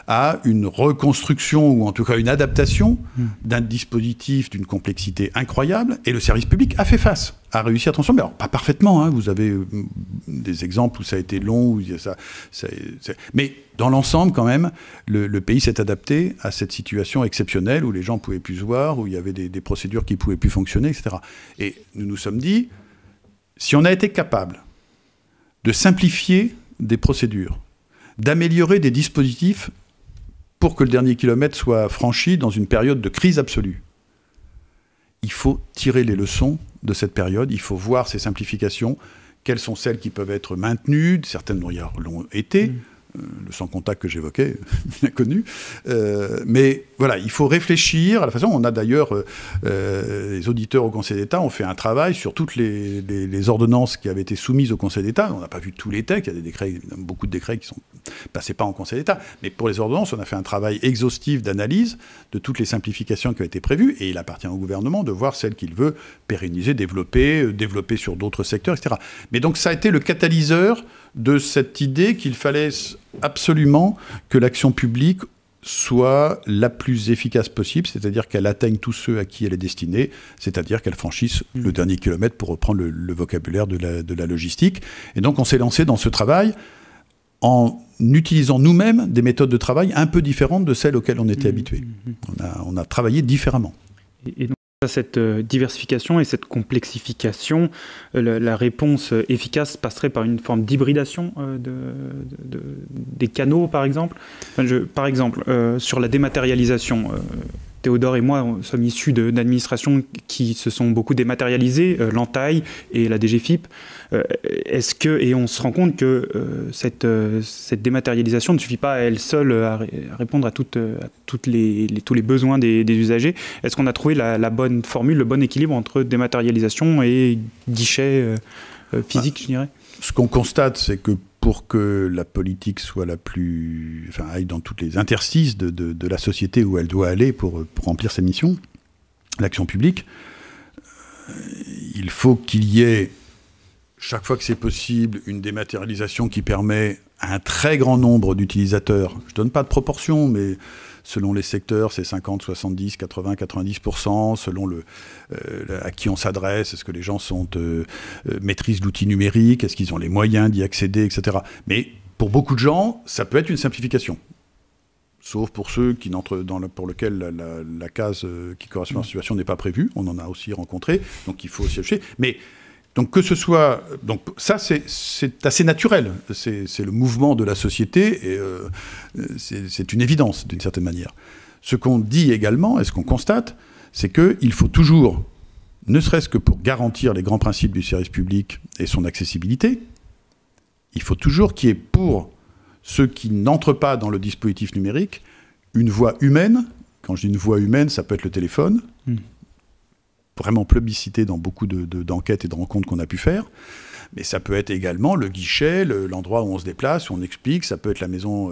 Speaker 3: à une reconstruction ou en tout cas une adaptation d'un dispositif d'une complexité incroyable, et le service public a fait face, a réussi à transformer. Alors, pas parfaitement, vous avez des exemples où ça a été long, mais dans l'ensemble, quand même, le pays s'est adapté à cette situation exceptionnelle où les gens ne pouvaient plus se voir, où il y avait des procédures qui ne pouvaient plus fonctionner, etc. Et nous nous sommes dit, si on a été capable de simplifier des procédures, d'améliorer des dispositifs pour que le dernier kilomètre soit franchi dans une période de crise absolue, il faut tirer les leçons de cette période, il faut voir ces simplifications, quelles sont celles qui peuvent être maintenues, certaines l'ont été, le sans-contact que j'évoquais, bien connu, mais voilà, il faut réfléchir à la façon, on a d'ailleurs, les auditeurs au Conseil d'État ont fait un travail sur toutes les ordonnances qui avaient été soumises au Conseil d'État, on n'a pas vu tous les textes, il y a des décrets, beaucoup de décrets qui sont passés pas en Conseil d'État, mais pour les ordonnances, on a fait un travail exhaustif d'analyse de toutes les simplifications qui ont été prévues, et il appartient au gouvernement de voir celles qu'il veut pérenniser, développer sur d'autres secteurs, etc. Mais donc ça a été le catalyseur de cette idée qu'il fallait absolument que l'action publique soit la plus efficace possible, c'est-à-dire qu'elle atteigne tous ceux à qui elle est destinée, c'est-à-dire qu'elle franchisse le dernier kilomètre, pour reprendre le vocabulaire de la logistique. Et donc on s'est lancé dans ce travail en utilisant nous-mêmes des méthodes de travail un peu différentes de celles auxquelles on était habitué. On a travaillé différemment.
Speaker 1: Et donc, à cette diversification et cette complexification, la réponse efficace passerait par une forme d'hybridation des canaux, par exemple. Par exemple, sur la dématérialisation, Théodore et moi sommes issus d'administrations qui se sont beaucoup dématérialisées, l'Antaille et la DGFiP. Et on se rend compte que cette dématérialisation ne suffit pas à elle seule à répondre à tous les besoins des usagers. Est-ce qu'on a trouvé la bonne formule, le bon équilibre entre dématérialisation et guichet physique, je dirais ?
Speaker 3: Ce qu'on constate, c'est que pour que la politique soit aille dans toutes les interstices de la société où elle doit aller pour remplir ses missions, l'action publique, il faut qu'il y ait, chaque fois que c'est possible, une dématérialisation qui permet à un très grand nombre d'utilisateurs, je ne donne pas de proportion, mais selon les secteurs, c'est 50, 70, 80, 90%, selon à qui on s'adresse, est-ce que les gens maîtrisent l'outil numérique, est-ce qu'ils ont les moyens d'y accéder, etc. Mais pour beaucoup de gens, ça peut être une simplification. Sauf pour ceux pour lesquels la case qui correspond à la situation n'est pas prévue. On en a aussi rencontré, donc il faut aussi acheter. Mais donc que ce soit... Donc ça, c'est assez naturel. C'est le mouvement de la société, et c'est une évidence, d'une certaine manière. Ce qu'on dit également, et ce qu'on constate, c'est qu'il faut toujours, ne serait-ce que pour garantir les grands principes du service public et son accessibilité, il faut toujours qu'il y ait, pour ceux qui n'entrent pas dans le dispositif numérique, une voix humaine. Quand je dis une voix humaine, ça peut être le téléphone, vraiment plébiscité dans beaucoup d'enquêtes et de rencontres qu'on a pu faire. Mais ça peut être également le guichet, l'endroit où on se déplace, où on explique. Ça peut être la maison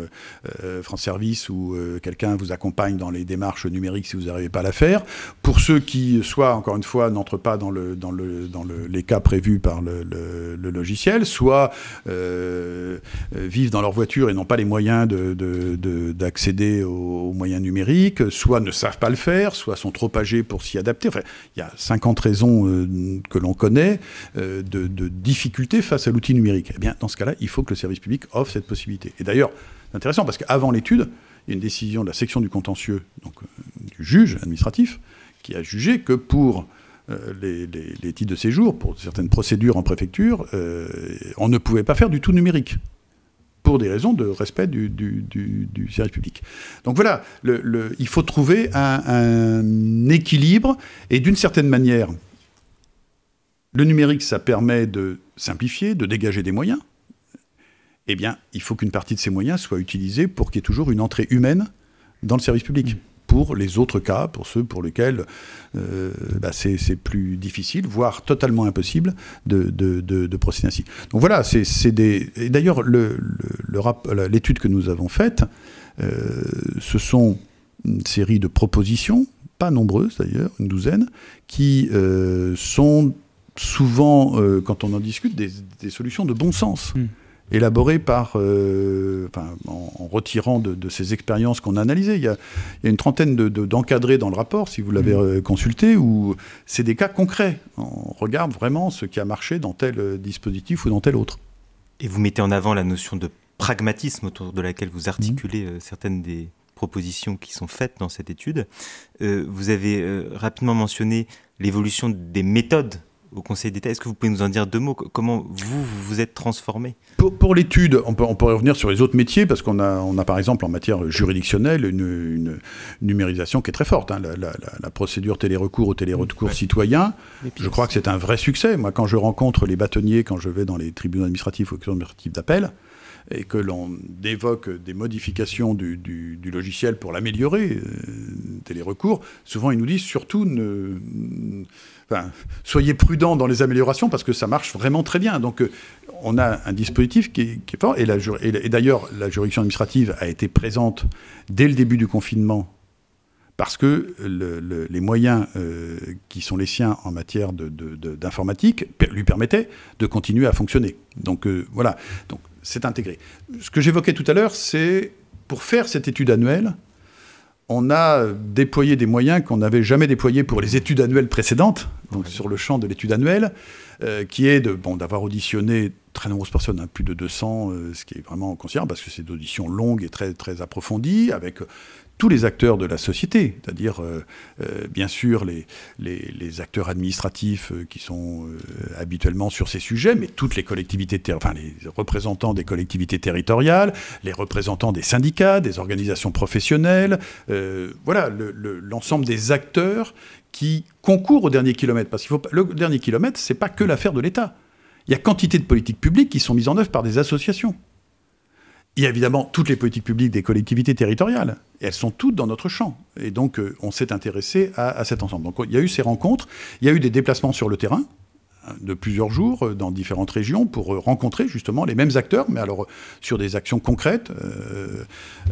Speaker 3: France Service où quelqu'un vous accompagne dans les démarches numériques si vous n'arrivez pas à la faire. Pour ceux qui, soit, encore une fois, n'entrent pas dans les cas prévus par le logiciel, soit vivent dans leur voiture et n'ont pas les moyens d'accéder aux moyens numériques, soit ne savent pas le faire, soit sont trop âgés pour s'y adapter. Enfin, il y a 50 raisons que l'on connaît de difficultés face à l'outil numérique. Eh bien, dans ce cas-là, il faut que le service public offre cette possibilité. Et d'ailleurs, c'est intéressant parce qu'avant l'étude, il y a une décision de la section du contentieux, donc du juge administratif, qui a jugé que pour les titres de séjour, pour certaines procédures en préfecture, on ne pouvait pas faire du tout numérique, pour des raisons de respect du service public. Donc voilà, il faut trouver un équilibre, et d'une certaine manière, le numérique, ça permet de simplifier, de dégager des moyens. Eh bien, il faut qu'une partie de ces moyens soit utilisée pour qu'il y ait toujours une entrée humaine dans le service public. pour les autres cas, pour ceux pour lesquels c'est plus difficile, voire totalement impossible de procéder ainsi. Donc voilà, et d'ailleurs, l'étude que nous avons faite, ce sont une série de propositions, pas nombreuses d'ailleurs, une douzaine, qui sont souvent, quand on en discute, des solutions de bon sens. Élaborées en retirant de ces expériences qu'on a analysées. Il y a une trentaine d'encadrés dans le rapport, si vous l'avez consulté, où c'est des cas concrets. On regarde vraiment ce qui a marché dans tel dispositif ou dans tel autre.
Speaker 2: Et vous mettez en avant la notion de pragmatisme autour de laquelle vous articulez certaines des propositions qui sont faites dans cette étude. Vous avez rapidement mentionné l'évolution des méthodes au Conseil d'État. Est-ce que vous pouvez nous en dire 2 mots ? Comment vous êtes transformé ?
Speaker 3: Pour l'étude, on pourrait revenir sur les autres métiers, parce qu'on a par exemple en matière juridictionnelle une numérisation qui est très forte. La procédure télérecours ou télérecours citoyen, je crois que c'est un vrai succès. Moi, quand je rencontre les bâtonniers, quand je vais dans les tribunaux administratifs ou les tribunaux administratifs d'appel, et que l'on évoque des modifications du logiciel pour l'améliorer, télérecours, souvent ils nous disent surtout soyez prudents dans les améliorations parce que ça marche vraiment très bien. Donc on a un dispositif qui est fort, et d'ailleurs la juridiction administrative a été présente dès le début du confinement parce que les moyens qui sont les siens en matière d'informatique lui permettaient de continuer à fonctionner. Donc voilà, donc c'est intégré. Ce que j'évoquais tout à l'heure, c'est pour faire cette étude annuelle, on a déployé des moyens qu'on n'avait jamais déployés pour les études annuelles précédentes, donc sur le champ de l'étude annuelle, qui est d'avoir auditionné très nombreuses personnes, plus de 200, ce qui est vraiment considérable, parce que c'est d'auditions longues et très, très approfondies, avec tous les acteurs de la société, c'est-à-dire bien sûr les acteurs administratifs qui sont habituellement sur ces sujets, mais toutes les collectivités, les représentants des collectivités territoriales, les représentants des syndicats, des organisations professionnelles, voilà, l'ensemble des acteurs qui concourent au dernier kilomètre. Parce que le dernier kilomètre, c'est pas que l'affaire de l'État. Il y a quantité de politiques publiques qui sont mises en œuvre par des associations. Il y a évidemment toutes les politiques publiques des collectivités territoriales. Et elles sont toutes dans notre champ. Et donc, on s'est intéressé à cet ensemble. Donc, il y a eu ces rencontres. Il y a eu des déplacements sur le terrain de plusieurs jours dans différentes régions pour rencontrer justement les mêmes acteurs, mais alors sur des actions concrètes,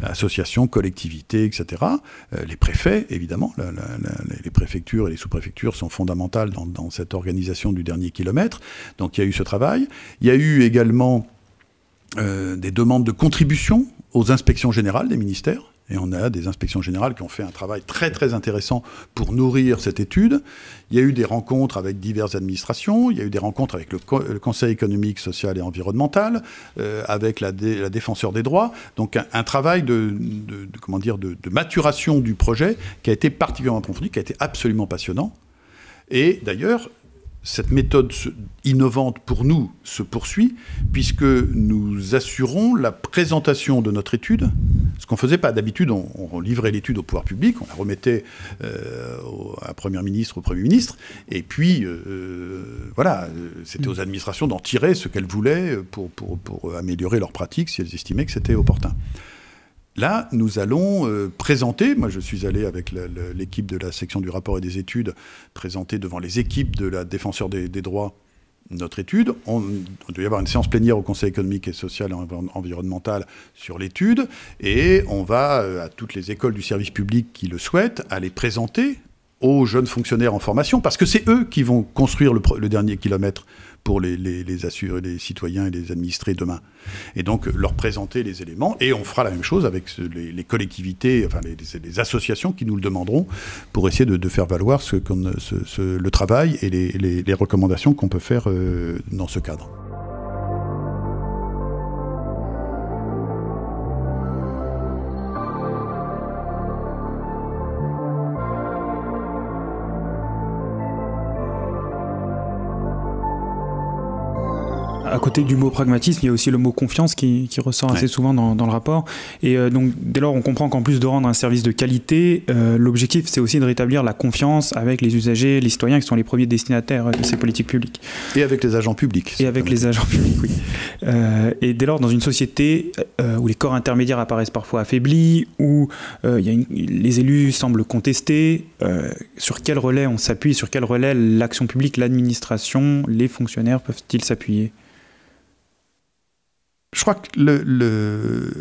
Speaker 3: associations, collectivités, etc. Les préfets, évidemment. Les préfectures et les sous-préfectures sont fondamentales dans cette organisation du dernier kilomètre. Donc, il y a eu ce travail. Il y a eu également des demandes de contribution aux inspections générales des ministères. Et on a des inspections générales qui ont fait un travail très très intéressant pour nourrir cette étude. Il y a eu des rencontres avec diverses administrations, il y a eu des rencontres avec le Conseil économique, social et environnemental, avec la défenseur des droits. Donc un travail de maturation du projet qui a été particulièrement approfondi, qui a été absolument passionnant. Et d'ailleurs, cette méthode innovante pour nous se poursuit puisque nous assurons la présentation de notre étude. Ce qu'on ne faisait pas d'habitude, on livrait l'étude au pouvoir public, on la remettait à Premier ministre, au Premier ministre, et puis voilà, c'était aux administrations d'en tirer ce qu'elles voulaient pour améliorer leurs pratiques si elles estimaient que c'était opportun. Là, nous allons présenter, moi je suis allé avec l'équipe de la section du rapport et des études, présenter devant les équipes de la défenseur des droits notre étude. On doit y avoir une séance plénière au Conseil économique et social et environnemental sur l'étude, et on va, à toutes les écoles du service public qui le souhaitent, aller présenter aux jeunes fonctionnaires en formation, parce que c'est eux qui vont construire le dernier kilomètre pour les citoyens et les administrés demain. Et donc, leur présenter les éléments. Et on fera la même chose avec les collectivités, enfin les associations qui nous le demanderont pour essayer de faire valoir le travail et les recommandations qu'on peut faire dans ce cadre.
Speaker 1: À côté du mot pragmatisme, il y a aussi le mot confiance qui ressort assez souvent dans le rapport. Et donc, dès lors, on comprend qu'en plus de rendre un service de qualité, l'objectif, c'est aussi de rétablir la confiance avec les usagers, les citoyens qui sont les premiers destinataires de ces politiques publiques.
Speaker 3: Et avec les agents publics.
Speaker 1: Et avec les agents publics, oui. Et dès lors, dans une société où les corps intermédiaires apparaissent parfois affaiblis, où les élus semblent contestés, sur quel relais on s'appuie, sur quel relais l'action publique, l'administration, les fonctionnaires peuvent-ils s'appuyer ?
Speaker 3: Je crois que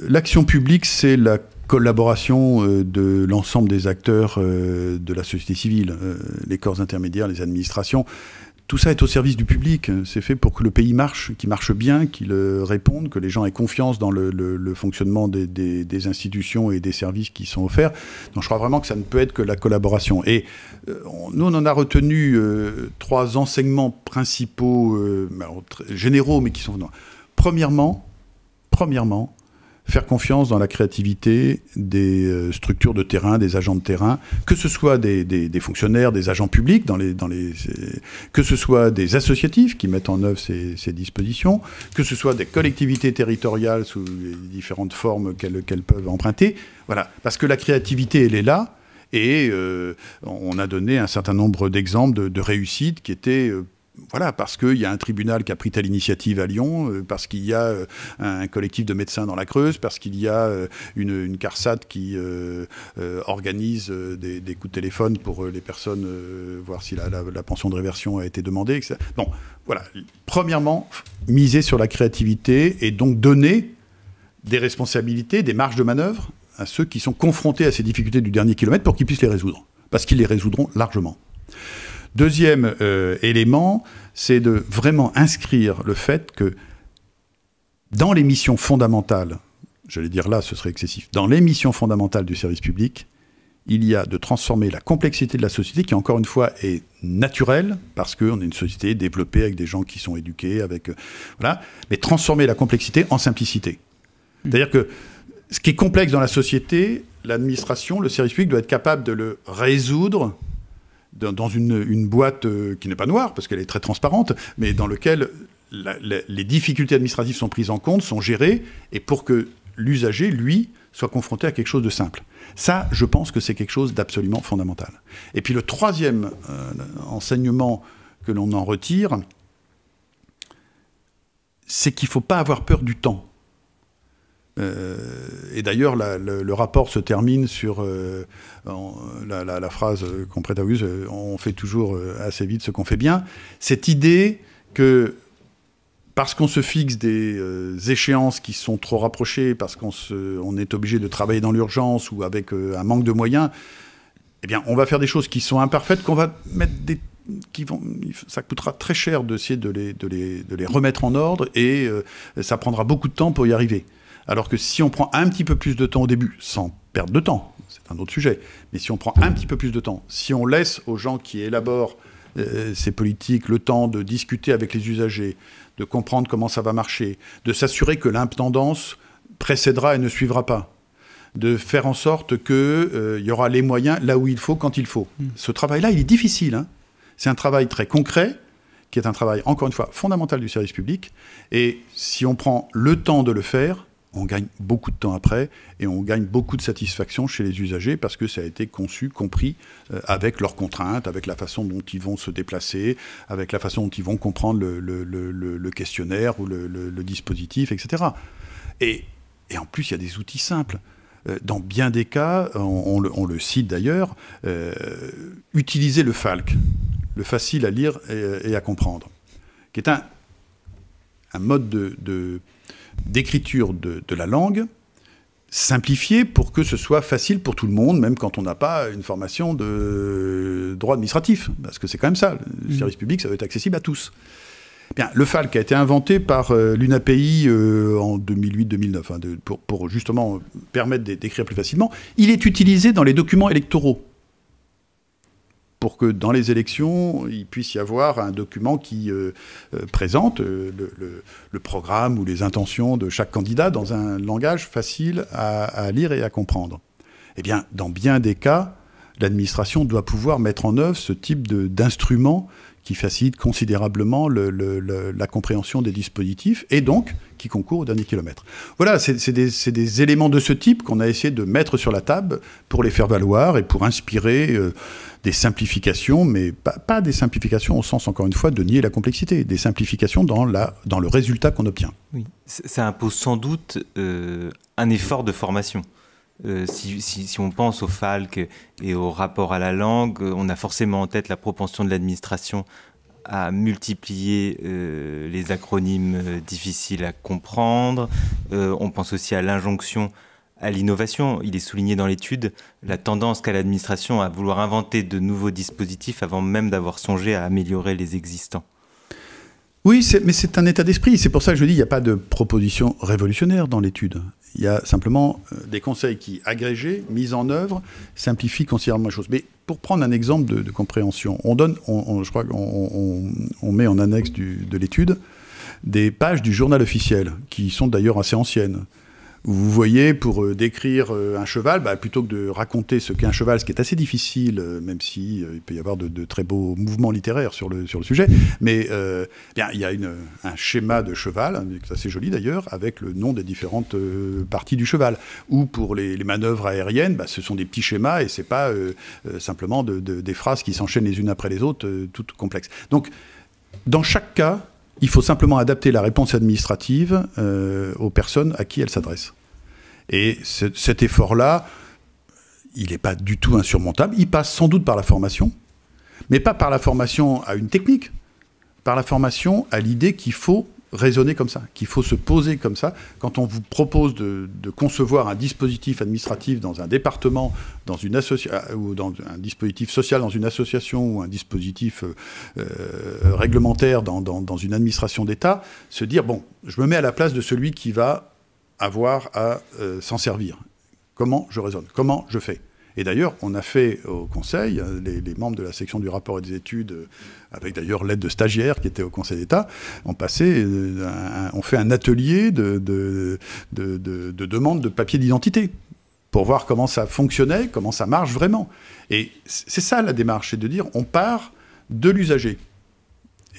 Speaker 3: l'action publique, c'est la collaboration de l'ensemble des acteurs de la société civile, les corps intermédiaires, les administrations. Tout ça est au service du public. C'est fait pour que le pays marche, qu'il marche bien, qu'il réponde, que les gens aient confiance dans le fonctionnement des institutions et des services qui sont offerts. Donc je crois vraiment que ça ne peut être que la collaboration. Et nous, on en a retenu 3 enseignements principaux, généraux, mais qui sont... Premièrement, faire confiance dans la créativité des structures de terrain, des agents de terrain, que ce soit des fonctionnaires, des agents publics, que ce soit des associatifs qui mettent en œuvre ces dispositions, que ce soit des collectivités territoriales sous les différentes formes qu'elles peuvent emprunter. Voilà, parce que la créativité, elle est là, et on a donné un certain nombre d'exemples de réussites qui étaient... Voilà, parce qu'il y a un tribunal qui a pris telle initiative à Lyon, parce qu'il y a un collectif de médecins dans la Creuse, parce qu'il y a une CARSAT qui organise des coups de téléphone pour les personnes, voir si la pension de réversion a été demandée, etc. Bon, voilà. Premièrement, miser sur la créativité et donc donner des responsabilités, des marges de manœuvre à ceux qui sont confrontés à ces difficultés du dernier kilomètre pour qu'ils puissent les résoudre, parce qu'ils les résoudront largement. Deuxième élément, c'est de vraiment inscrire le fait que dans les missions fondamentales, j'allais dire là, ce serait excessif, dans les missions fondamentales du service public, il y a de transformer la complexité de la société, qui encore une fois est naturelle, parce qu'on est une société développée avec des gens qui sont éduqués, voilà, mais transformer la complexité en simplicité. C'est-à-dire que ce qui est complexe dans la société, l'administration, le service public doit être capable de le résoudre dans une boîte qui n'est pas noire, parce qu'elle est très transparente, mais dans laquelle les difficultés administratives sont prises en compte, sont gérées, et pour que l'usager, lui, soit confronté à quelque chose de simple. Ça, je pense que c'est quelque chose d'absolument fondamental. Et puis le troisième enseignement que l'on en retire, c'est qu'il ne faut pas avoir peur du temps. Et d'ailleurs, le rapport se termine sur la phrase qu'on prête à Auguste, on fait toujours assez vite ce qu'on fait bien. Cette idée que, parce qu'on se fixe des échéances qui sont trop rapprochées, parce qu'on est obligé de travailler dans l'urgence ou avec un manque de moyens, eh bien, on va faire des choses qui sont imparfaites, qu'on va mettre ça coûtera très cher d'essayer de les remettre en ordre, et ça prendra beaucoup de temps pour y arriver. Alors que si on prend un petit peu plus de temps au début, sans perdre de temps, c'est un autre sujet, mais si on prend un petit peu plus de temps, si on laisse aux gens qui élaborent ces politiques le temps de discuter avec les usagers, de comprendre comment ça va marcher, de s'assurer que l'intendance précédera et ne suivra pas, de faire en sorte qu'il y aura les moyens là où il faut, quand il faut. Ce travail-là, il est difficile, hein. C'est un travail très concret, qui est un travail, encore une fois, fondamental du service public, et si on prend le temps de le faire, on gagne beaucoup de temps après, et on gagne beaucoup de satisfaction chez les usagers, parce que ça a été conçu, compris, avec leurs contraintes, avec la façon dont ils vont se déplacer, avec la façon dont ils vont comprendre le questionnaire ou le dispositif, etc. Et en plus, il y a des outils simples. Dans bien des cas, on le cite d'ailleurs, utiliser le FALC, le facile à lire et à comprendre, qui est un mode d'écriture de la langue, simplifié pour que ce soit facile pour tout le monde, même quand on n'a pas une formation de droit administratif, parce que c'est quand même ça, le service public, ça doit être accessible à tous. Bien, le FALC a été inventé par l'UNAPI en 2008-2009, hein, pour justement permettre d'écrire plus facilement. Il est utilisé dans les documents électoraux, pour que dans les élections, il puisse y avoir un document qui présente le programme ou les intentions de chaque candidat dans un langage facile à lire et à comprendre. Eh bien, dans bien des cas, l'administration doit pouvoir mettre en œuvre ce type d'instrument qui facilite considérablement la compréhension des dispositifs et donc qui concourent au dernier kilomètre. Voilà, c'est des éléments de ce type qu'on a essayé de mettre sur la table pour les faire valoir et pour inspirer des simplifications, mais pas des simplifications au sens, encore une fois, de nier la complexité, des simplifications dans le résultat qu'on obtient.
Speaker 2: Oui. Ça impose sans doute un effort de formation. Si on pense au FALC et au rapport à la langue, on a forcément en tête la propension de l'administration à multiplier les acronymes difficiles à comprendre. On pense aussi à l'injonction à l'innovation. Il est souligné dans l'étude la tendance qu'a l'administration à vouloir inventer de nouveaux dispositifs avant même d'avoir songé à améliorer les existants.
Speaker 3: Oui, mais c'est un état d'esprit. C'est pour ça que je dis qu'il n'y a pas de proposition révolutionnaire dans l'étude. Il y a simplement des conseils qui, agrégés, mis en œuvre, simplifient considérablement les choses. Mais pour prendre un exemple de compréhension, je crois qu'on met en annexe de l'étude des pages du journal officiel, qui sont d'ailleurs assez anciennes. Vous voyez, pour décrire un cheval, plutôt que de raconter ce qu'est un cheval, ce qui est assez difficile, même si il peut y avoir de très beaux mouvements littéraires sur le sujet, mais il y a un schéma de cheval, c'est assez joli d'ailleurs, avec le nom des différentes parties du cheval. Ou pour les manœuvres aériennes, ce sont des petits schémas et c'est pas simplement des phrases qui s'enchaînent les unes après les autres, toutes complexes. Donc, dans chaque cas, il faut simplement adapter la réponse administrative aux personnes à qui elle s'adresse. Et cet effort-là, il n'est pas du tout insurmontable. Il passe sans doute par la formation, mais pas par la formation à une technique, par la formation à l'idée qu'il faut raisonner comme ça, qu'il faut se poser comme ça. Quand on vous propose de concevoir un dispositif administratif dans un département, dans une ou dans un dispositif social dans une association ou un dispositif réglementaire dans une administration d'État, se dire, bon, je me mets à la place de celui qui va avoir à s'en servir. Comment je raisonne? Comment je fais? Et d'ailleurs, on a fait au Conseil, les membres de la section du rapport et des études, avec d'ailleurs l'aide de stagiaires qui étaient au Conseil d'État, ont fait un atelier de demande de papier d'identité pour voir comment ça fonctionnait, comment ça marche vraiment. Et c'est ça la démarche, c'est de dire on part de l'usager.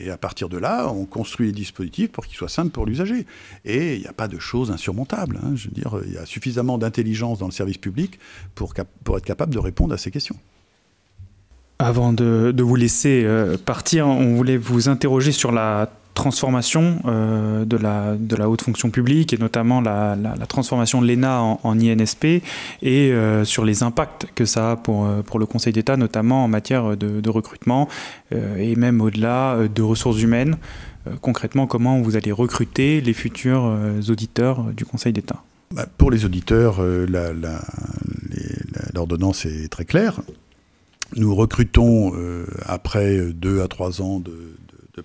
Speaker 3: Et à partir de là, on construit les dispositifs pour qu'ils soient simples pour l'usager. Et il n'y a pas de choses insurmontables. Je veux dire, il y a suffisamment d'intelligence dans le service public pour être capable de répondre à ces questions.
Speaker 1: Avant de vous laisser partir, on voulait vous interroger sur la transformation de la haute fonction publique et notamment la transformation de l'ENA en INSP et sur les impacts que ça a pour le Conseil d'État, notamment en matière de recrutement et même au-delà de ressources humaines. Concrètement, comment vous allez recruter les futurs auditeurs du Conseil d'État?
Speaker 3: Pour les auditeurs, l'ordonnance est très claire. Nous recrutons, après 2 à 3 ans de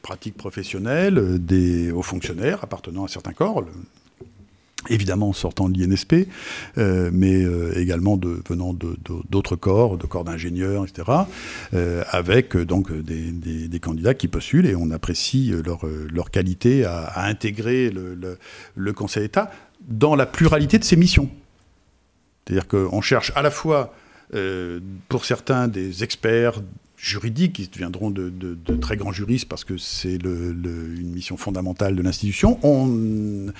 Speaker 3: pratiques professionnelles, des hauts fonctionnaires appartenant à certains corps, évidemment sortant de l'INSP, mais également venant d'autres corps, de corps d'ingénieurs, etc., avec donc des candidats qui postulent et on apprécie leur qualité à intégrer le Conseil d'État dans la pluralité de ses missions. C'est-à-dire qu'on cherche à la fois, pour certains, des experts juridiques qui deviendront de très grands juristes parce que c'est une mission fondamentale de l'institution. On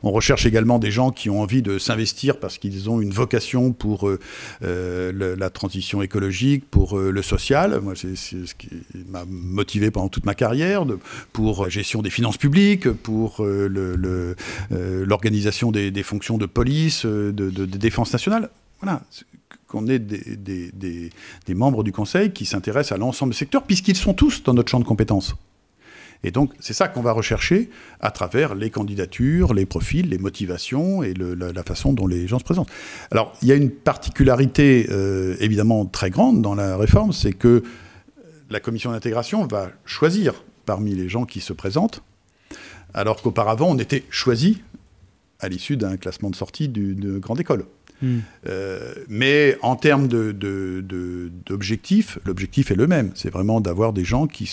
Speaker 3: recherche également des gens qui ont envie de s'investir parce qu'ils ont une vocation pour la transition écologique, pour le social. Moi, c'est ce qui m'a motivé pendant toute ma carrière, pour la gestion des finances publiques, pour l'organisation des fonctions de police, de défense nationale. Voilà. Qu'on ait des membres du Conseil qui s'intéressent à l'ensemble des secteurs, puisqu'ils sont tous dans notre champ de compétences. Et donc, c'est ça qu'on va rechercher à travers les candidatures, les profils, les motivations et la façon dont les gens se présentent. Alors, il y a une particularité évidemment très grande dans la réforme, c'est que la commission d'intégration va choisir parmi les gens qui se présentent, alors qu'auparavant, on était choisi à l'issue d'un classement de sortie d'une grande école. Mais en termes d'objectifs, l'objectif est le même. C'est vraiment d'avoir des gens qui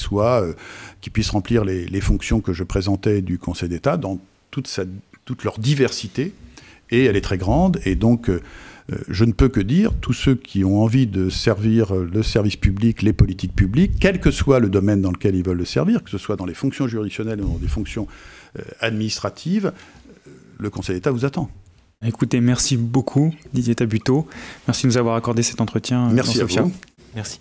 Speaker 3: puissent remplir les fonctions que je présentais du Conseil d'État dans toute leur diversité. Et elle est très grande. Et donc, Je ne peux que dire, tous ceux qui ont envie de servir le service public, les politiques publiques, quel que soit le domaine dans lequel ils veulent le servir, que ce soit dans les fonctions juridictionnelles ou dans des fonctions administratives, le Conseil d'État vous attend.
Speaker 1: Écoutez, merci beaucoup Didier Tabuteau. Merci de nous avoir accordé cet entretien.
Speaker 3: Merci à
Speaker 1: Sophia.
Speaker 3: vous.
Speaker 2: Merci.